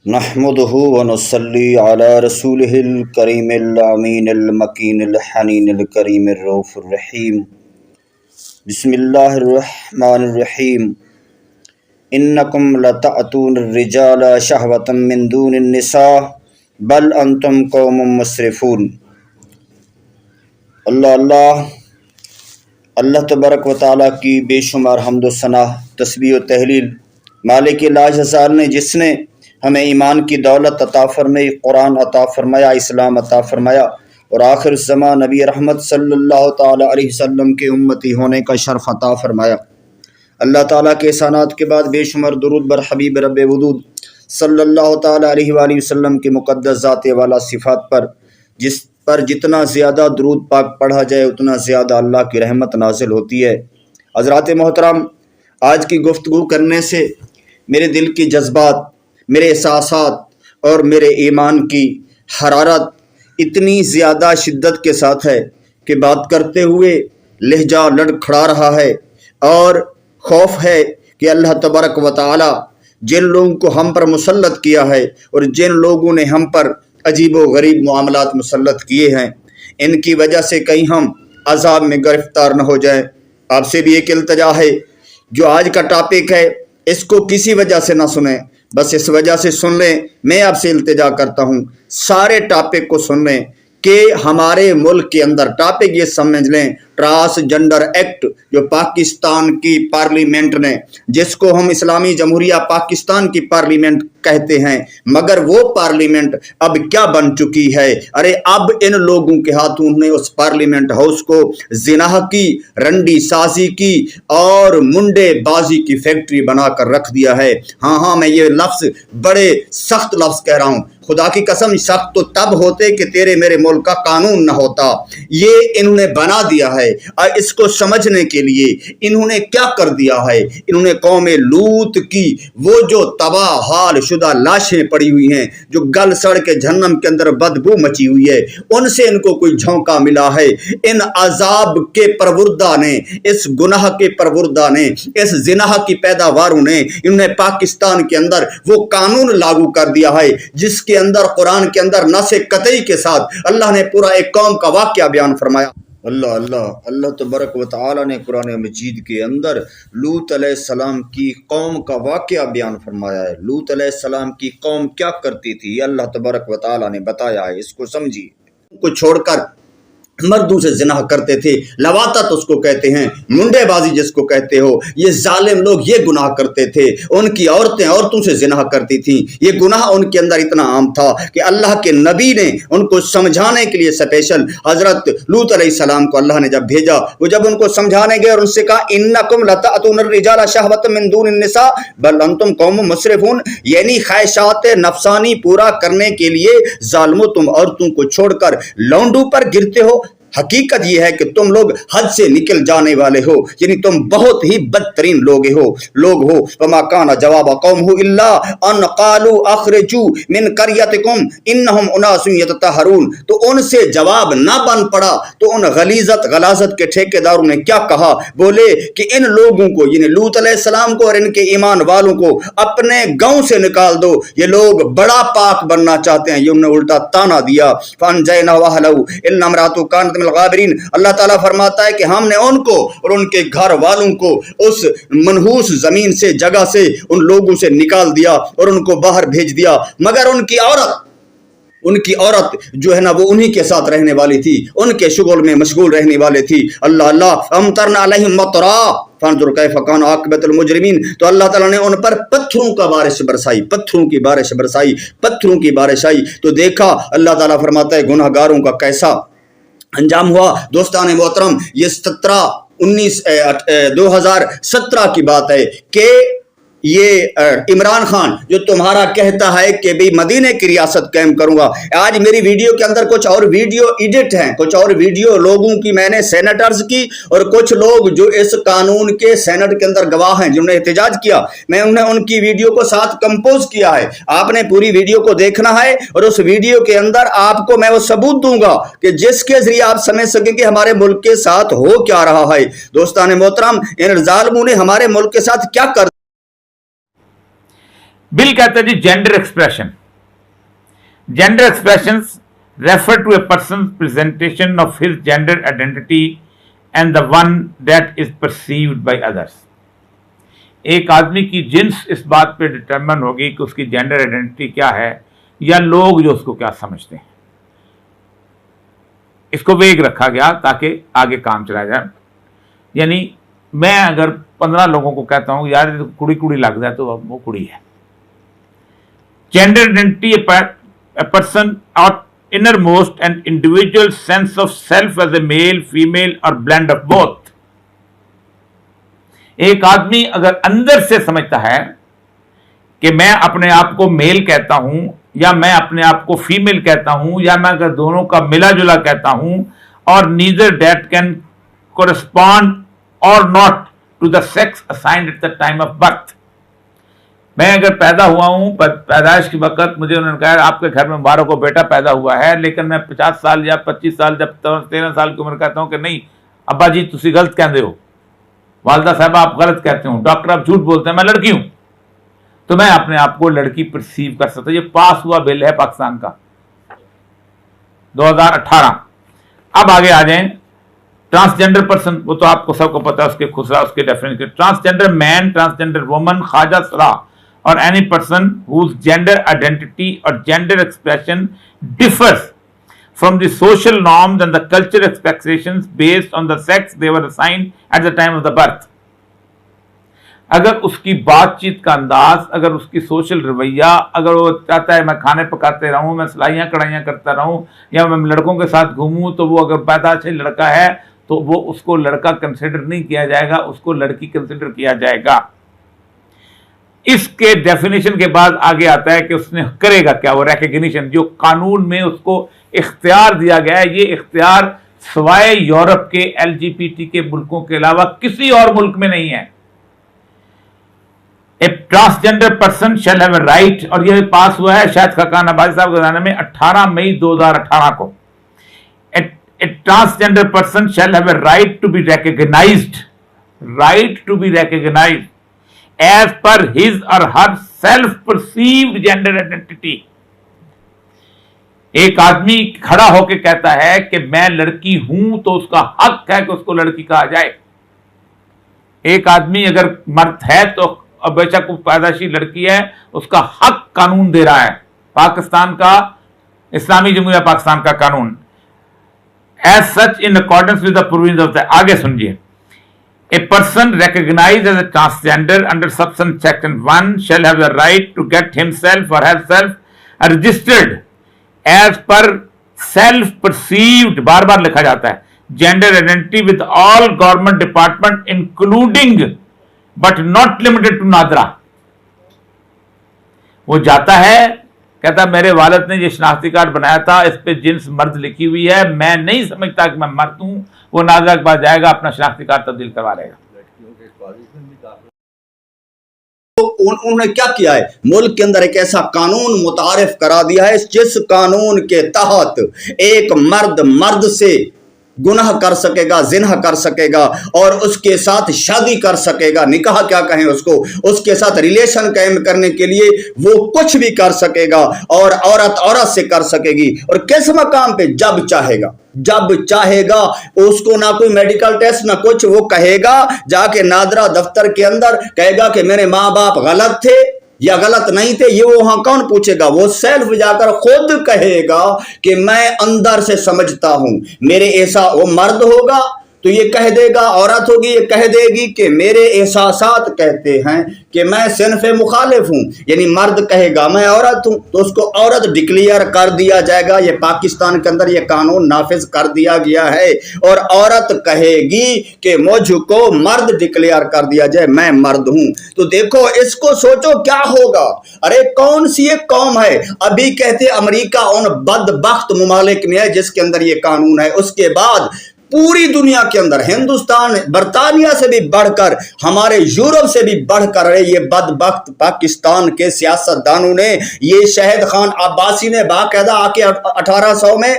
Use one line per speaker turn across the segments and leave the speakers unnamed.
نحمده ونصلي على رسوله الكريم الأمين المكين الحنين الكريم الرؤوف الرحيم. بسم الله الرحمن الرحيم. إنكم لتأتون الرجال شهوة من دون النساء بل أنتم قوم مسرفون. اللہ تبارک و تعالیٰ کی بے شمار حمد و ثنا، تسبیح و تحلیل مالک لاجزال نے، جس نے ہمیں ایمان کی دولت عطا فرمائی، قرآن عطا فرمایا، اسلام عطا فرمایا اور آخر الزمان نبی رحمت صلی اللہ تعالیٰ علیہ وسلم کے امتی ہونے کا شرف عطا فرمایا۔ اللہ تعالیٰ کے احسانات کے بعد بے شمار درود بر حبیب رب وجود صلی اللہ تعالیٰ علیہ وآلہ وسلم کے مقدس ذات والا صفات پر، جس پر جتنا زیادہ درود پاک پڑھا جائے اتنا زیادہ اللہ کی رحمت نازل ہوتی ہے۔ حضرات محترم، آج کی گفتگو کرنے سے میرے دل کی جذبات، میرے احساسات اور میرے ایمان کی حرارت اتنی زیادہ شدت کے ساتھ ہے کہ بات کرتے ہوئے لہجہ لڑکھڑا رہا ہے، اور خوف ہے کہ اللہ تبارک و تعالی جن لوگوں کو ہم پر مسلط کیا ہے اور جن لوگوں نے ہم پر عجیب و غریب معاملات مسلط کیے ہیں، ان کی وجہ سے کہیں ہم عذاب میں گرفتار نہ ہو جائیں۔ آپ سے بھی ایک التجا ہے، جو آج کا ٹاپک ہے اس کو کسی وجہ سے نہ سنیں، بس اس وجہ سے سن لیں۔ میں آپ سے التجا کرتا ہوں سارے ٹاپک کو سن لیں کہ ہمارے ملک کے اندر ٹاپک یہ سمجھ لیں، ٹرانسجنڈر ایکٹ جو پاکستان کی پارلیمنٹ نے، جس کو ہم اسلامی جمہوریہ پاکستان کی پارلیمنٹ کہتے ہیں، مگر وہ پارلیمنٹ اب کیا بن چکی ہے؟ ارے اب ان لوگوں کے ہاتھوں نے اس پارلیمنٹ ہاؤس کو زنا کی، رنڈی سازی کی اور منڈے بازی کی فیکٹری بنا کر رکھ دیا ہے۔ ہاں میں یہ لفظ بڑے سخت لفظ کہہ رہا ہوں، خدا کی قسم سخت تو تب ہوتے کہ تیرے میرے ملک کا قانون نہ ہوتا۔ یہ انہوں نے بنا دیا ہے، اور اس کو سمجھنے کے لیے انہوں نے کیا کر دیا ہے؟ انہوں نے قوم لوط کی وہ جو تباہ حال شدہ لاشیں پڑی ہوئی ہیں، جو گل سڑ کے جہنم کے اندر بدبو مچی ہوئی ہے، ان سے ان کو کوئی جھونکا ملا ہے؟ ان عذاب کے پروردہ نے، اس گناہ کے پروردہ نے، اس زنا کی پیداواروں نے، انہوں نے پاکستان کے اندر وہ قانون لاگو کر دیا ہے جس کے اندر قرآن کے اندر نص قطعی کے ساتھ اللہ نے پورا ایک قوم کا واقعہ بیان فرمایا۔ اللہ تبارک و تعالی نے قرآن مجید کے اندر لوط علیہ السلام کی قوم کا واقعہ بیان فرمایا ہے۔ لوط علیہ السلام کی قوم کیا کرتی تھی، یہ اللہ تبارک و تعالی نے بتایا ہے، اس کو سمجھیے۔ کو چھوڑ کر مردوں سے زنا کرتے تھے، لواطت اس کو کہتے ہیں، منڈے بازی جس کو کہتے ہو، یہ ظالم لوگ یہ گناہ کرتے تھے۔ ان کی عورتیں عورتوں سے زنا کرتی تھیں، یہ گناہ ان کے اندر اتنا عام تھا کہ اللہ کے نبی نے ان کو سمجھانے کے لیے اسپیشل حضرت لوط علیہ السلام کو اللہ نے جب بھیجا، وہ جب ان کو سمجھانے گئے اور ان سے کہا انکم لتأتون الرجال شہوۃ من دون النساء بل انتم قوم مسرفون، یعنی خواہشات نفسانی پورا کرنے کے لیے ظالموں تم عورتوں کو چھوڑ کر لونڈوں پر گرتے ہو۔ حقیقت یہ ہے کہ تم لوگ حد سے نکل جانے والے ہو، یعنی تم بہت ہی بدترین لوگ ہو۔ فما کان جواب قومہ الا ان قالوا اخرجوا من قریتکم انہم اناس یتطہرون، تو ان سے جواب نہ بن پڑا تو ان غلاظت کے ٹھیکیداروں نے کیا کہا؟ بولے کہ ان لوگوں کو، یعنی لوط علیہ السلام کو اور ان کے ایمان والوں کو اپنے گاؤں سے نکال دو، یہ لوگ بڑا پاک بننا چاہتے ہیں۔ یہ انہوں نے الٹا تانا دیا۔ فانجیناہ واہلہ الا امرأتہ کانت الغابرین، اللہ تعالیٰ فرماتا ہے کہ ہم نے ان کو اور ان کے گھر والوں کو اس منحوس زمین سے، جگہ سے، ان لوگوں سے نکال دیا اور ان کو باہر بھیج دیا، مگر ان کی عورت جو ہے نا وہ انہی کے ساتھ رہنے والی تھی، ان کے شغل میں مشغول رہنے والے تھی۔ اللہ امطرنا علیہم مطرا فانظر کیف کان عاقبۃ المجرمین، تو اللہ تعالیٰ نے ان پر پتھروں کی بارش آئی تو دیکھا، اللہ تعالیٰ فرماتا ہے گناہ گاروں کا کیسا انجام ہوا۔ دوستان محترم، یہ 2017 کی بات ہے کہ یہ عمران خان جو تمہارا کہتا ہے کہ بھی مدینے کی ریاست قائم کروں گا، آج میری ویڈیو کے اندر کچھ اور ویڈیو ایڈٹ ہیں، کچھ اور ویڈیو لوگوں کی میں نے سینیٹرز کی، اور کچھ لوگ جو اس قانون کے سینٹ کے اندر گواہ ہیں جنہوں نے احتجاج کیا، میں انہیں ان کی ویڈیو کو ساتھ کمپوز کیا ہے۔ آپ نے پوری ویڈیو کو دیکھنا ہے اور اس ویڈیو کے اندر آپ کو میں وہ ثبوت دوں گا کہ جس کے ذریعے آپ سمجھ سکیں کہ ہمارے ملک کے ساتھ ہو کیا رہا ہے۔ دوستان محترم، ان ظالموں نے ہمارے ملک کے ساتھ کیا کر
بل کہتا ہے جی gender expression. Gender expressions refer to a person's presentation of his gender identity and the one that is perceived by others. ایک آدمی کی جنس اس بات پہ ڈٹرمن ہوگی کہ اس کی جینڈر آئیڈینٹی کیا ہے یا لوگ جو اس کو کیا سمجھتے ہیں. اس کو ویگ رکھا گیا تاکہ آگے کام چلایا جائے. یعنی میں اگر 15 لوگوں کو کہتا ہوں یار کڑی کڑی لگ جائے تو وہ کڑی ہے. Gender identity a person or innermost and individual sense of self as a male, female or blend of both. ایک آدمی اگر اندر سے سمجھتا ہے کہ میں اپنے آپ کو میل کہتا ہوں یا میں اپنے آپ کو فیمیل کہتا ہوں یا میں اگر دونوں کا ملا جلا کہتا ہوں اور neither that can correspond or not to the sex assigned at the time of birth. میں اگر پیدا ہوا ہوں پیدائش کے وقت مجھے انہوں نے کہا آپ کے گھر میں مبارک کو بیٹا پیدا ہوا ہے, لیکن میں 50 سال یا 25 سال جب 13 سال کی عمر کہتا ہوں کہ نہیں ابا جی تسی غلط کہندے ہو, والدہ صاحبہ آپ غلط کہتے ہو, ڈاکٹر آپ جھوٹ بولتے ہیں, میں لڑکی ہوں, تو میں اپنے آپ کو لڑکی پرسیو کر سکتا. یہ پاس ہوا بل ہے پاکستان کا 2018. اب آگے آ جائیں ٹرانسجینڈر پرسن, وہ تو آپ کو سب کو پتا ہے اس کے خسرا اس کے ڈیفینیشن. ٹرانسجینڈر مین, ٹرانسجینڈر وومن, خواجہ سرا or any person whose gender identity or gender expression differs from the social norms and the cultural expectations based on the sex they were assigned at the time of the birth. اگر اس کی بات چیت کا انداز, اگر اس کی social رویہ, اگر وہ چاہتا ہے میں کھانے پکاتے رہوں, میں سلائیاں کڑھائیاں کرتا رہوں یا میں لڑکوں کے ساتھ گھوموں, تو وہ اگر پیدا سے لڑکا ہے تو وہ اس کو لڑکا کنسیڈر نہیں کیا جائے گا, اس کو لڑکی کنسیڈر کیا جائے گا. اس کے ڈیفینیشن کے بعد آگے آتا ہے کہ اس نے کرے گا کیا, وہ ریکگنیشن جو قانون میں اس کو اختیار دیا گیا ہے. یہ اختیار سوائے یورپ کے LGBT کے ملکوں کے علاوہ کسی اور ملک میں نہیں ہے. A transgender person shall have a right, اور یہ پاس ہوا ہے شاید خاقان عباسی صاحب کے زمانے میں 18 مئی 2018 کو. A transgender person shall have a right to be recognized, right to be recognized as per his or her self-perceived gender identity. ایک آدمی کھڑا ہو کے کہتا ہے کہ میں لڑکی ہوں تو اس کا حق ہے کہ اس کو لڑکی کہا جائے. ایک آدمی اگر مرد ہے تو بے شک وہ پیدائشی لڑکی ہے, اس کا حق قانون دے رہا ہے, پاکستان کا اسلامی جمہوریہ پاکستان کا قانون. As such in accordance with the provisions of the, آگے سمجھیے. A person recognized as a transgender under subsection section 1 shall have the right to get himself or herself registered as per self-perceived, بار بار لکھا جاتا ہے, gender identity with all government department including but not limited to NADRA. وہ جاتا ہے کہتا میرے والد نے یہ شناختی کارڈ بنایا تھا, اس پہ جنس مرد لکھی ہوئی ہے, میں نہیں سمجھتا کہ میں مرد ہوں. وہ ناظرہ کے پاس جائے گا, اپنا شناختی کارڈ تبدیل کروا لے گا.
انہوں نے کیا کیا ہے, ملک کے اندر ایک ایسا قانون متعارف کرا دیا ہے جس قانون کے تحت ایک مرد سے گناہ کر سکے گا, زنا کر سکے گا اور اس کے ساتھ شادی کر سکے گا, نکاح کیا کہیں اس کو, اس کے ساتھ ریلیشن قائم کرنے کے لیے وہ کچھ بھی کر سکے گا, اور عورت سے کر سکے گی. اور کس مقام پہ, جب چاہے گا. اس کو نہ کوئی میڈیکل ٹیسٹ نہ کچھ, وہ کہے گا جا کے نادرا دفتر کے اندر کہے گا کہ میرے ماں باپ غلط تھے یا غلط نہیں تھے, یہ وہاں کون پوچھے گا, وہ سیلف جا کر خود کہے گا کہ میں اندر سے سمجھتا ہوں میرے ایسا. وہ مرد ہوگا تو یہ کہہ دے گا, عورت ہوگی یہ کہہ دے گی کہ میرے احساسات کہتے ہیں کہ میں صنف مخالف ہوں, یعنی مرد کہے گا میں عورت ہوں تو اس کو عورت ڈکلیئر کر دیا جائے گا. یہ پاکستان کے اندر یہ قانون نافذ کر دیا گیا ہے. اور عورت کہے گی کہ مجھ کو مرد ڈکلیئر کر دیا جائے, میں مرد ہوں. تو دیکھو اس کو سوچو کیا ہوگا. ارے کون سی ایک قوم ہے, ابھی کہتے امریکہ ان بدبخت ممالک میں ہے جس کے اندر یہ قانون ہے. اس کے بعد پوری دنیا کے اندر ہندوستان برطانیہ سے بھی بڑھ کر, ہمارے یورپ سے بھی بڑھ کر یہ بدبخت پاکستان کے سیاست دانوں نے, یہ شہید خان عباسی نے باقاعدہ آ کے 1800 میں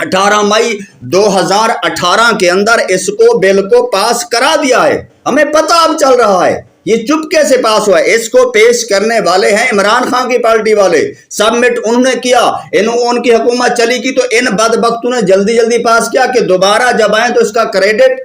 18 مئی 2018 کے اندر اس کو بل کو پاس کرا دیا ہے. ہمیں پتہ اب چل رہا ہے یہ چپ کیسے پاس ہوا ہے؟ اس کو پیش کرنے والے ہیں عمران خان کی پارٹی والے، سبمٹ انہوں نے کیا، ان کی حکومت چلی کی تو ان بدبختوں نے جلدی جلدی پاس کیا کہ دوبارہ جب آئیں تو اس کا کریڈٹ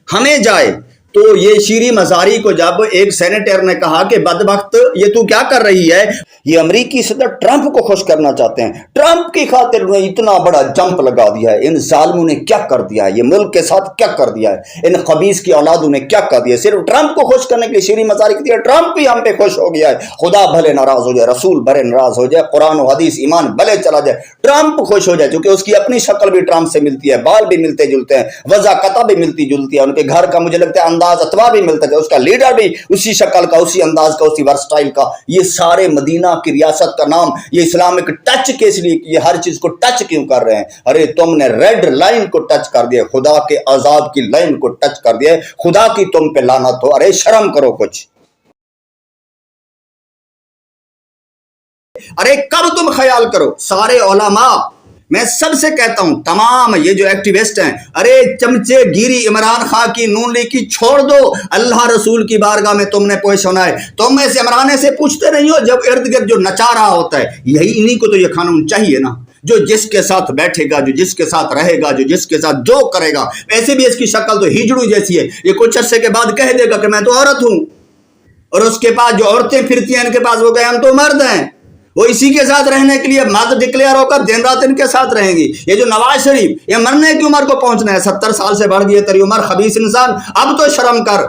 ہمیں جائے۔ تو یہ شیریں مزاری کو جب ایک سینیٹر نے کہا کہ بدبخت یہ تو کیا کر رہی ہے، یہ امریکی صدر ٹرمپ کو خوش کرنا چاہتے ہیں، ٹرمپ کی خاطر انہوں نے اتنا بڑا جمپ لگا دیا ہے، ان ظالموں نے کیا کر دیا ہے، یہ ملک کے ساتھ کیا کر دیا ہے، ان خبیث کی اولادوں نے کیا کر دیا ہے، صرف ٹرمپ کو خوش کرنے کے لیے شیریں مزاری کی، ٹرمپ بھی ہم پہ خوش ہو گیا ہے، خدا بھلے ناراض ہو جائے، رسول بھلے ناراض ہو جائے، قرآن و حدیث ایمان بھلے چلا جائے، ٹرمپ خوش ہو جائے، کیونکہ اس کی اپنی شکل بھی ٹرمپ سے ملتی ہے، بال بھی ملتے جلتے ہیں، وضاقتہ بھی ملتی جلتی ہے، ان کے گھر کا مجھے لگتا ہے انداز اتوا بھی ملتا ہے، اس کا لیڈر بھی اسی شکل کا، اسی انداز کا، اسی ورسٹائل کا، یہ سارے مدینہ کی ریاست کا نام یہ اسلامک ٹچ کس لیے، یہ ہر چیز کو ٹچ کیوں کر رہے ہیں؟ ارے تم نے ریڈ لائن کو ٹچ کر دیا، خدا کے عذاب کی لائن کو ٹچ کر دیا، خدا کی تم پہ لعنت ہو، ارے شرم کرو کچھ، ارے کب تم خیال کرو۔ سارے علماء میں سب سے کہتا ہوں، تمام یہ جو ایکٹیوسٹ ہیں، ارے چمچے گیری عمران خان کی نون لیگ کی چھوڑ دو، اللہ رسول کی بارگاہ میں تم نے پیش ہونا ہے، تم ایسے عمران سے پوچھتے نہیں ہو جب ارد گرد جو نچا رہا ہوتا ہے، یہی انہی کو تو یہ قانون چاہیے نا، جو جس کے ساتھ بیٹھے گا، جو جس کے ساتھ رہے گا، جو جس کے ساتھ جو کرے گا، ایسے بھی اس کی شکل تو ہجڑوں جیسی ہے، یہ کچھ عرصے کے بعد کہہ دے گا کہ میں تو عورت ہوں، اور اس کے پاس جو عورتیں پھرتی ہیں ان کے پاس وہ کہ ہم تو مرد ہیں، وہ اسی کے ساتھ رہنے کے لیے مرد ڈکلیئر ہو کر دن رات ان کے ساتھ رہیں گی۔ یہ جو نواز شریف، یہ مرنے کی عمر کو پہنچنا ہے، 70 سال سے بڑھ گئی تیری عمر، خبیث انسان، اب تو شرم کر۔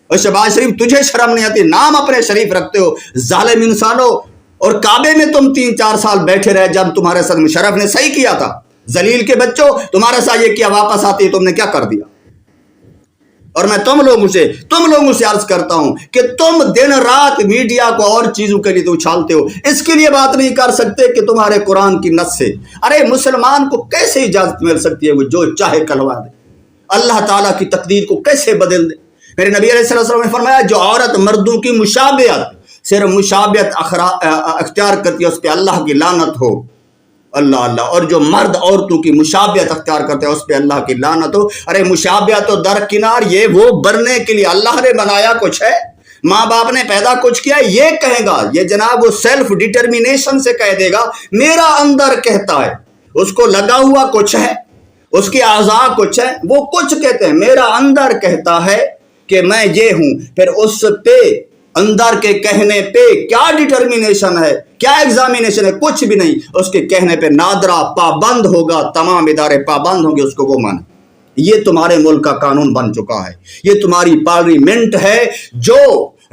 اور شہباز شریف تجھے شرم نہیں آتی، نام اپنے شریف رکھتے ہو، ظالم انسانوں، اور کعبے میں تم 3-4 سال بیٹھے رہے جب تمہارے ساتھ مشرف نے صحیح کیا تھا، ذلیل کے بچوں تمہارے ساتھ یہ کیا، واپس آتی ہے تم نے کیا کر دیا؟ اور میں تم لوگوں سے عرض کرتا ہوں کہ تم دن رات میڈیا کو اور چیزوں کے لیے تو اچھالتے ہو، اس کے لیے بات نہیں کر سکتے کہ تمہارے قرآن کی نص سے، ارے مسلمان کو کیسے اجازت مل سکتی ہے وہ جو چاہے کہلوا دے، اللہ تعالیٰ کی تقدیر کو کیسے بدل دے؟ میرے نبی علیہ السلام نے فرمایا جو عورت مردوں کی مشابہت، صرف مشابہت اختیار کرتی ہے اس پہ اللہ کی لعنت ہو، اللہ اللہ، اور جو مرد عورتوں کی مشابہت اختیار کرتے ہیں اس پہ اللہ کی لعنت ہو۔ ارے مشابہت تو درکنار، یہ وہ بننے کے لیے اللہ نے بنایا کچھ ہے، ماں باپ نے پیدا کچھ کیا، یہ کہے گا، یہ جناب وہ سیلف ڈٹرمینیشن سے کہہ دے گا میرا اندر کہتا ہے، اس کو لگا ہوا کچھ ہے، اس کے اعضاء کچھ ہے، وہ کچھ کہتے ہیں، میرا اندر کہتا ہے کہ میں یہ ہوں، پھر اس پہ اندر کے کہنے پہ کیا ڈٹرمینیشن ہے، کیا ایگزامینیشن ہے؟ کچھ بھی نہیں، اس کے کہنے پہ نادرا پابند ہوگا، تمام ادارے پابند ہوں گے اس کو وہ مانے۔ یہ تمہارے ملک کا قانون بن چکا ہے، یہ تمہاری پارلیمنٹ ہے جو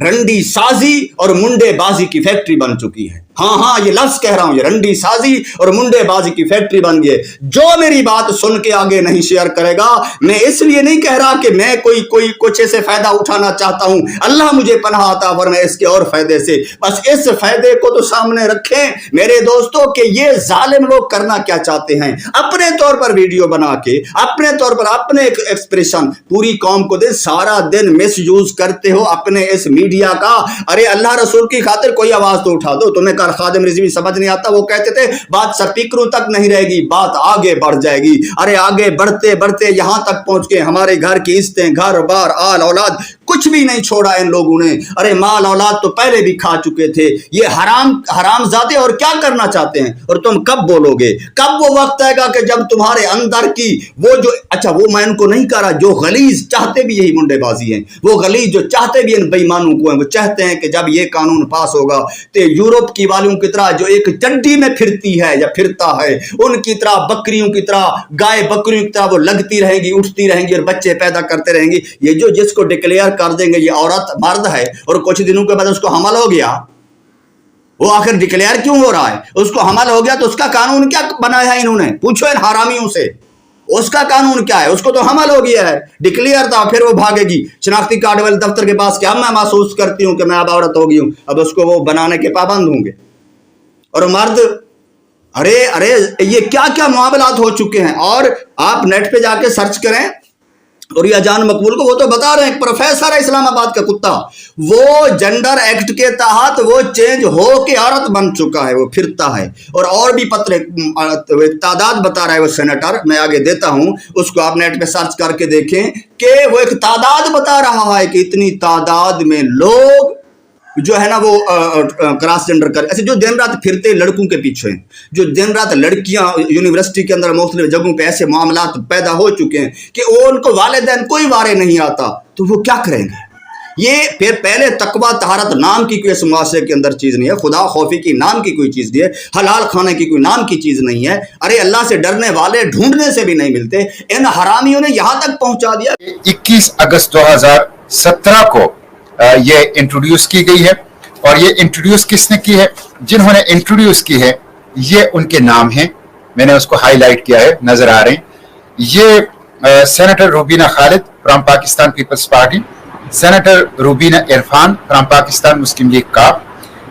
رنڈی سازی اور منڈے بازی کی فیکٹری بن چکی ہے، ہاں یہ لفظ کہہ رہا ہوں، یہ رنڈی سازی اور منڈے بازی کی فیکٹری بن گئی۔ جو میری بات سن کے آگے نہیں شیئر کرے گا، میں اس لیے نہیں کہہ رہا کہ میں کوئی کچھ ایسے فائدہ اٹھانا چاہتا ہوں، اللہ مجھے پناہ عطا فرمائے اس کے اور فائدے سے، بس اس فائدے کو تو سامنے رکھیں میرے دوستوں کہ یہ ظالم لوگ کرنا کیا چاہتے ہیں، اپنے طور پر ویڈیو بنا کے، اپنے طور پر اپنے ایکسپریشن پوری قوم کو دے، سارا دن مس یوز کرتے ہو اپنے اس میڈیا کا۔ ارے اللہ رسول کی خاطر کوئی آواز تو اٹھا دو، تمہیں خادم رضوی سمجھ نہیں آتا، وہ کہتے تھے بات سپیکروں تک نہیں رہے گی، بات آگے بڑھ جائے گی، ارے آگے بڑھتے بڑھتے یہاں تک پہنچ کے ہمارے گھر کی عزتیں، گھر بار، آل اولاد کچھ بھی نہیں چھوڑا ان لوگوں نے، ارے مال اولاد تو پہلے بھی کھا چکے تھے، یہ حرام زادے اور کیا کرنا چاہتے ہیں، اور تم کب بولو گے؟ کب وہ وقت آئے گا کہ جب تمہارے اندر کی وہ جو، اچھا وہ میں ان کو نہیں کہہ رہا، جو غلیظ چاہتے بھی یہی منڈے بازی ہیں، وہ غلیظ جو چاہتے بھی ان بےایمانوں کو ہیں، وہ چاہتے ہیں کہ جب یہ قانون پاس ہوگا تو یورپ کی والیوں کی طرح جو ایک چڈی میں پھرتی ہے یا پھرتا ہے، ان کی طرح بکریوں کی طرح، گائے بکریوں کی طرح وہ لگتی رہیں گی، اٹھتی رہیں گی اور بچے پیدا کرتے رہیں گی۔ یہ جو جس کو ڈکلیئر کر دیں گے یہ عورت مرد ہے اور کچھ دنوں کے بعد اس کو حمل ہو گیا، وہ آخر ڈکلیئر کیوں ہو رہا ہے؟ اس کو حمل ہو گیا تو اس کا قانون کیا بنایا ہے انہوں نے؟ پوچھو ان حرامیوں سے، اس کا قانون کیا ہے؟ اس کو تو حمل ہو گیا ہے، ڈکلیئر تھا، پھر وہ بھاگے گی شناختی کارڈ والے دفتر کے پاس کہ اب میں محسوس کرتی ہوں کہ میں اب عورت ہو گئی ہوں، اب اس کو وہ بنانے کے پابند ہوں گے۔ اور مرد، ارے یہ کیا کیا معاملات ہو چکے ہیں، اور آپ نیٹ پہ جا کے سرچ کریں، اور یہ جان مقبول کو وہ تو بتا رہے ہیں، ایک پروفیسر ہے اسلام آباد کا کتا، وہ جنڈر ایکٹ کے تحت وہ چینج ہو کے عورت بن چکا ہے، وہ پھرتا ہے، اور بھی پتر ایک تعداد بتا رہا ہے وہ سینیٹر، میں آگے دیتا ہوں اس کو، آپ نیٹ پہ سرچ کر کے دیکھیں کہ وہ ایک تعداد بتا رہا ہے کہ اتنی تعداد میں لوگ جو ہے نا وہ کراس جنڈر کر، ایسے جو دن رات پھرتے لڑکوں کے پیچھے ہیں، جو دن رات لڑکیاں یونیورسٹی کے اندر مختلف جگہوں پہ ایسے معاملات پیدا ہو چکے ہیں کہ وہ ان کو والدین کوئی وارے نہیں آتا، تو وہ کیا کریں گے؟ یہ پھر پہلے تقویٰ طہارت نام کی کوئی اس معاشرے کے اندر چیز نہیں ہے، خدا خوفی کی نام کی کوئی چیز نہیں ہے، حلال کھانے کی کوئی نام کی چیز نہیں ہے، ارے اللہ سے ڈرنے والے ڈھونڈنے سے بھی نہیں ملتے، ان حرامیوں نے یہاں تک پہنچا دیا۔
21 اگست 2017 کو یہ انٹروڈیوس کی گئی ہے، اور یہ انٹروڈیوس کس نے کی ہے؟ جنہوں نے انٹروڈیوس کی ہے یہ ان کے نام ہیں، میں نے اس کو ہائی لائٹ کیا ہے، نظر آ رہے ہیں۔ یہ senator Rubina Khalid from Pakistan Peoples Party, senator Rubina Irfan from Pakistan Muslim League کاپ،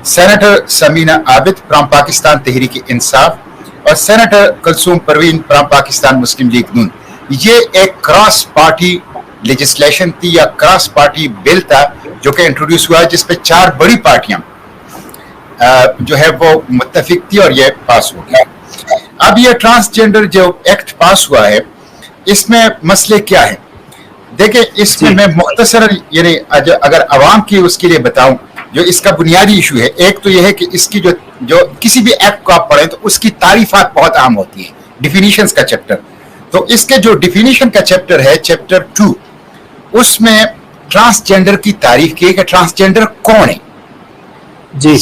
سینیٹر سمینہ عابد فرام پاکستان تحریک انصاف، اور سینیٹر کلثوم پروین فرام پاکستان مسلم لیگ نون۔ یہ ایک کراس پارٹی لیجسلیشن تھی یا کراس پارٹی بل تھا جو کہ انٹروڈیوس ہوا ہے، جس پہ 4 بڑی پارٹیاں جو ہے وہ متفق تھی اور یہ پاس ہو گیا۔ اب یہ ٹرانسجینڈر جو ایکٹ پاس ہوا ہے اس میں مسئلے کیا ہیں؟ دیکھیں اس میں میں مختصر یعنی اگر عوام کی اس کے لیے بتاؤں، جو اس کا بنیادی ایشو ہے، ایک تو یہ ہے کہ اس کی جو کسی بھی ایکٹ کو آپ پڑھیں تو اس کی تعریفات بہت عام ہوتی ہیں، ڈیفینیشنز کا چیپٹر، تو اس کے جو ڈیفینیشن کا چیپٹر ہے چیپٹر 2، اس میں ٹرانسجینڈر کی تعریف کی ہے کہ ٹرانسجینڈر کون ہے۔ جی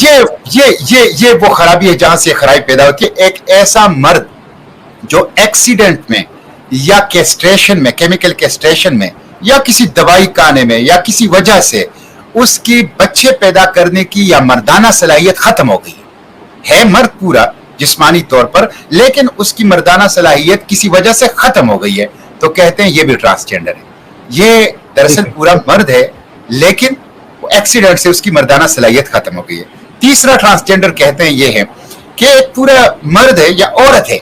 یہ وہ خرابی ہے جہاں سے خرابی پیدا ہوتی ہے۔ ایک ایسا مرد جو ایکسیڈنٹ میں یا کیسٹریشن میں، کیمیکل کیسٹریشن میں، یا کسی دوائی کھانے میں، یا کسی وجہ سے اس کی بچے پیدا کرنے کی یا مردانہ صلاحیت ختم ہو گئی ہے مرد پورا جسمانی طور پر، لیکن اس کی مردانہ صلاحیت کسی وجہ سے ختم ہو گئی ہے، تو کہتے ہیں یہ بھی ٹرانسجینڈر ہے۔ یہ دراصل پورا مرد ہے لیکن ایکسیڈنٹ سے اس کی مردانہ صلاحیت ختم ہو گئی ہے۔ تیسرا ٹرانسجینڈر کہتے ہیں یہ ہے کہ ایک پورا مرد ہے یا عورت ہے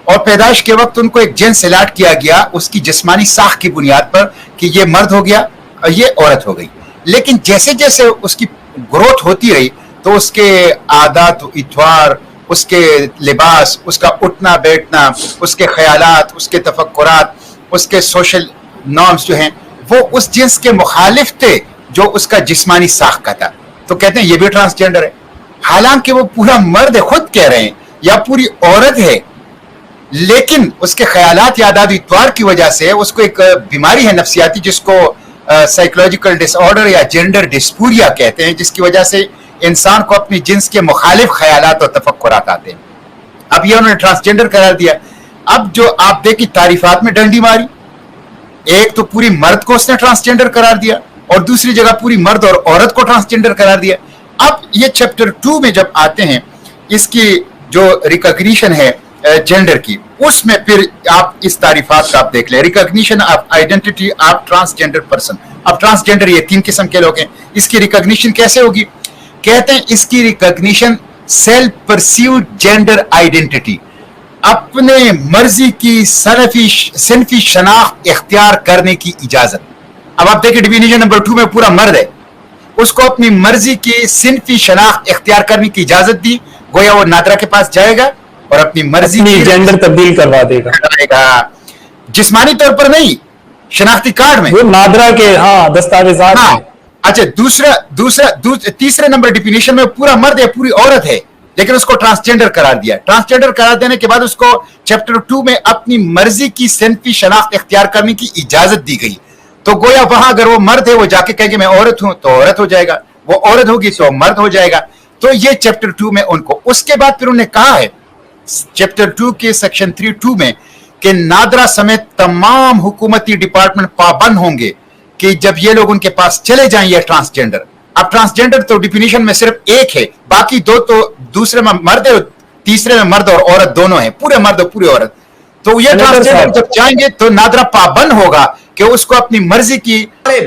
اور پیدائش کے وقت ان کو ایک جنس الاٹ کیا گیا اس کی جسمانی ساخت کی بنیاد پر کہ یہ مرد ہو گیا اور یہ عورت ہو گئی، لیکن جیسے جیسے اس کی گروتھ ہوتی رہی تو اس کے عادات و اطوار، اس کے لباس، اس کا اٹھنا بیٹھنا، اس کے خیالات، اس کے تفکرات، اس کے سوشل نارمز جو ہیں وہ اس جنس کے مخالف تھے جو اس کا جسمانی ساخت کا تھا، تو کہتے ہیں یہ بھی ٹرانسجینڈر ہے، حالانکہ وہ پورا مرد ہے، خود کہہ رہے ہیں، یا پوری عورت ہے، لیکن اس کے خیالات یا عادات و اطوار کی وجہ سے اس کو ایک بیماری ہے نفسیاتی جس کو سائیکولوجیکل ڈس آرڈر یا جینڈر ڈسپوریا کہتے ہیں، جس کی وجہ سے انسان کو اپنی جنس کے مخالف خیالات اور تفکرات آتے ہیں۔ اب یہ انہوں نے ٹرانسجینڈر قرار دیا۔ اب جو آپ دیکھیں تعریفات میں ڈنڈی ماری، ایک تو پوری مرد کو اس نے ٹرانسجینڈر قرار دیا اور دوسری جگہ پوری مرد اور عورت کو ٹرانسجینڈر قرار دیا۔ اب یہ چیپٹر 2 میں جب آتے ہیں اس کی جو ریکگنیشن ہے جینڈر کی، اس میں پھر آپ اس تعریفات کا آپ دیکھ لیں، recognition of identity of transgender person. اب ٹرانسجینڈر یہ 3 قسم کے لوگ ہیں، اس کی ریکگنیشن کیسے ہوگی؟ کہتے ہیں اس کی recognition self perceived gender identity, اپنے مرضی کی صنفی شناخت اختیار کرنے کی اجازت۔ اب آپ دیکھیں ڈیفینیشن نمبر 2 میں پورا مرد ہے، اس کو اپنی مرضی کی صنفی شناخت اختیار کرنے کی اجازت دی، گویا وہ نادرا کے پاس جائے گا اور اپنی مرضی کی
جینڈر تبدیل کروا دے گا،
جسمانی طور پر نہیں، شناختی کارڈ میں،
وہ نادرا کے دستاویزات میں۔
اچھا تیسرے نمبر ڈیفینیشن میں پورا مرد ہے، پوری عورت ہے، لیکن اس کو ٹرانسجینڈر قرار دیا۔ ٹرانسجینڈر قرار دینے کے بعد اس کو چیپٹر 2 میں اپنی مرضی کی صنفی شناخت اختیار کرنے کی اجازت دی گئی، تو گویا وہاں اگر وہ مرد ہے وہ جا کے کہے کہ میں عورت ہوں تو عورت ہو جائے گا، وہ عورت ہوگی تو مرد ہو جائے گا، تو یہ چیپٹر 2 میں ان کو۔ اس کے بعد پھر انہوں نے کہا ہے چیپٹر 2 کے سیکشن 3(2) میں کہ نادرا سمیت تمام حکومتی ڈپارٹمنٹ پابند ہوں گے کہ جب یہ لوگ ان کے پاس چلے جائیں یہ ٹرانسجینڈر۔ اب ٹرانسجینڈر تو ڈیفینیشن میں صرف ایک ہے، باقی 2 تو دوسرے میں مرد ہے، تیسرے میں مرد اور عورت دونوں ہیں، پورے مرد اور پوری عورت۔ تو یہ ٹرانسجینڈر جب جائیں گے تو نادرا پابند ہوگا کہ اس کو اپنی مرضی کی